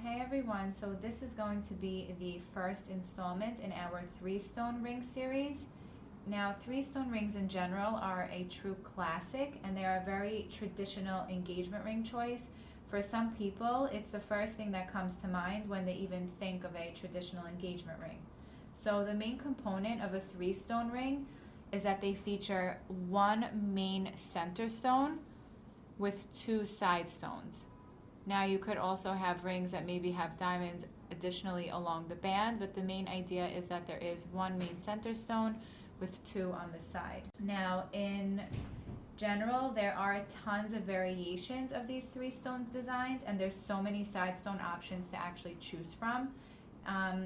Hey everyone, so this is going to be the first installment in our 3-stone ring series. Now, 3-stone rings in general are a true classic and they are a very traditional engagement ring choice. For some people, it's the first thing that comes to mind when they even think of a traditional engagement ring. So the main component of a 3-stone ring is that they feature one main center stone with 2 side stones. Now you could also have rings that maybe have diamonds additionally along the band, but the main idea is that there is one main center stone with 2 on the side. Now in general, there are tons of variations of these 3-stone designs, and there's so many side stone options to actually choose from.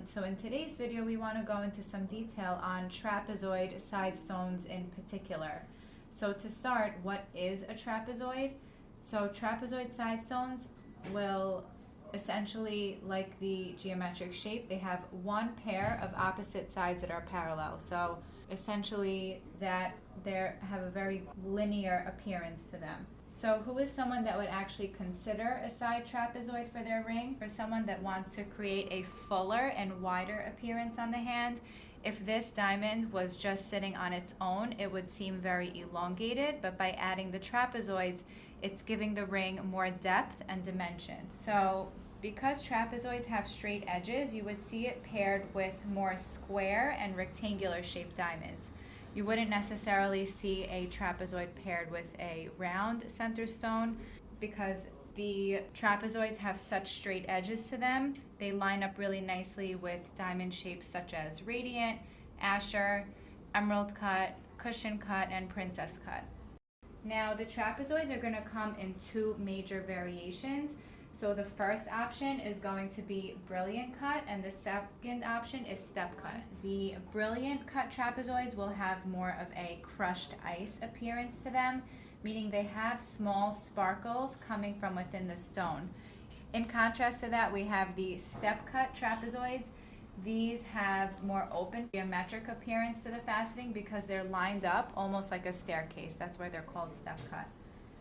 So in today's video, we want to go into some detail on trapezoid side stones in particular. So to start, what is a trapezoid? So trapezoid side stones will essentially, like the geometric shape, they have one pair of opposite sides that are parallel. So essentially that they have a very linear appearance to them. So who is someone that would actually consider a side trapezoid for their ring? For someone that wants to create a fuller and wider appearance on the hand, if this diamond was just sitting on its own, it would seem very elongated, but by adding the trapezoids, it's giving the ring more depth and dimension. So because trapezoids have straight edges, you would see it paired with more square and rectangular shaped diamonds. You wouldn't necessarily see a trapezoid paired with a round center stone because the trapezoids have such straight edges to them. They line up really nicely with diamond shapes such as radiant, Asher, emerald cut, cushion cut, and princess cut. Now the trapezoids are going to come in 2 major variations. So the first option is going to be brilliant cut, and the second option is step cut. The brilliant cut trapezoids will have more of a crushed ice appearance to them, meaning they have small sparkles coming from within the stone. In contrast to that, we have the step cut trapezoids. These have more open geometric appearance to the faceting because they're lined up almost like a staircase. That's why they're called step cut.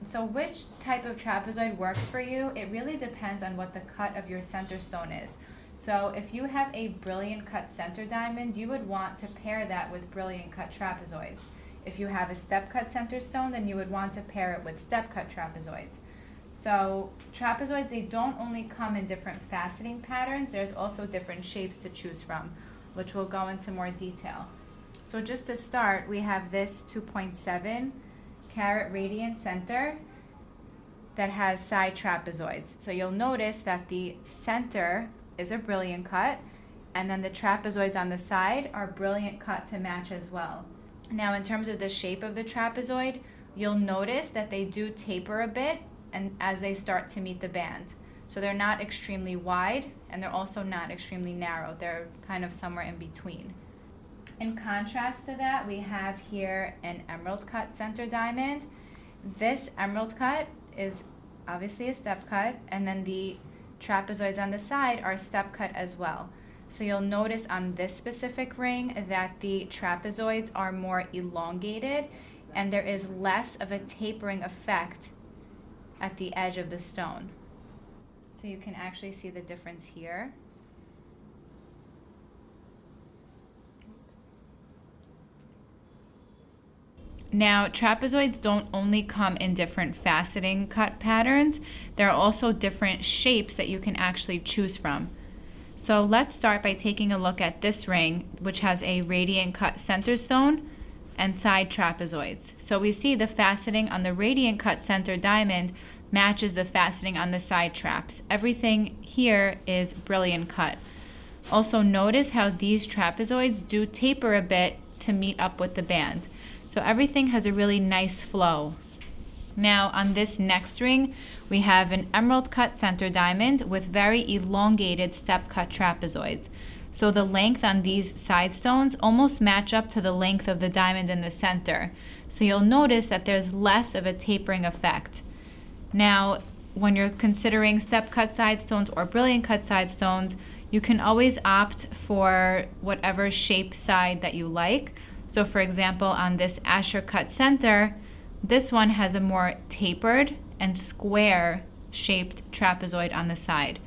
So which type of trapezoid works for you? It really depends on what the cut of your center stone is. So if you have a brilliant cut center diamond, you would want to pair that with brilliant cut trapezoids. If you have a step cut center stone, then you would want to pair it with step cut trapezoids. So trapezoids, they don't only come in different faceting patterns, there's also different shapes to choose from, which we'll go into more detail. So just to start, we have this 2.7 carat radiant center that has side trapezoids. So you'll notice that the center is a brilliant cut, and then the trapezoids on the side are brilliant cut to match as well. Now in terms of the shape of the trapezoid, you'll notice that they do taper a bit and as they start to meet the band. So they're not extremely wide and they're also not extremely narrow. They're kind of somewhere in between. In contrast to that, we have here an emerald cut center diamond. This emerald cut is obviously a step cut, and then the trapezoids on the side are step cut as well. So you'll notice on this specific ring that the trapezoids are more elongated and there is less of a tapering effect at the edge of the stone. So you can actually see the difference here. Now, trapezoids don't only come in different faceting cut patterns, there are also different shapes that you can actually choose from. So let's start by taking a look at this ring, which has a radiant cut center stone and side trapezoids. So we see the faceting on the radiant cut center diamond matches the faceting on the side traps. Everything here is brilliant cut. Also notice how these trapezoids do taper a bit to meet up with the band. So everything has a really nice flow. Now on this next ring, we have an emerald cut center diamond with very elongated step cut trapezoids. So the length on these side stones almost match up to the length of the diamond in the center. So you'll notice that there's less of a tapering effect. Now, when you're considering step cut side stones or brilliant cut side stones, you can always opt for whatever shape side that you like. So for example, on this Asher cut center, this one has a more tapered and square shaped trapezoid on the side.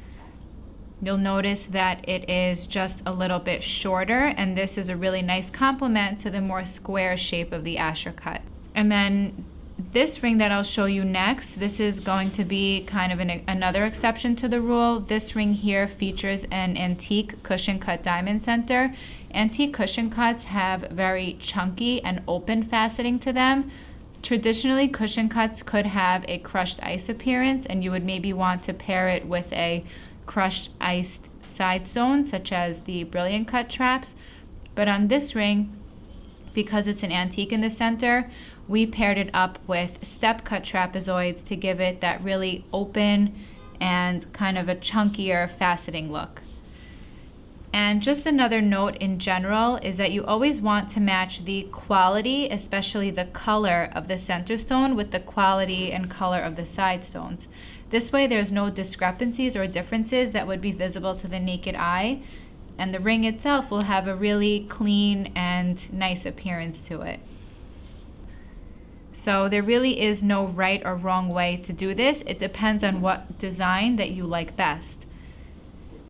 You'll notice that it is just a little bit shorter, and this is a really nice complement to the more square shape of the Asher cut. And then this ring that I'll show you next, this is going to be kind of another exception to the rule. This ring here features an antique cushion cut diamond center. Antique cushion cuts have very chunky and open faceting to them. Traditionally, cushion cuts could have a crushed ice appearance, and you would maybe want to pair it with a crushed iced side stone, such as the brilliant cut traps. But on this ring, because it's an antique in the center, we paired it up with step cut trapezoids to give it that really open and kind of a chunkier faceting look. And just another note in general is that you always want to match the quality, especially the color of the center stone, with the quality and color of the side stones. This way there's no discrepancies or differences that would be visible to the naked eye, and the ring itself will have a really clean and nice appearance to it. So there really is no right or wrong way to do this. It depends on what design that you like best.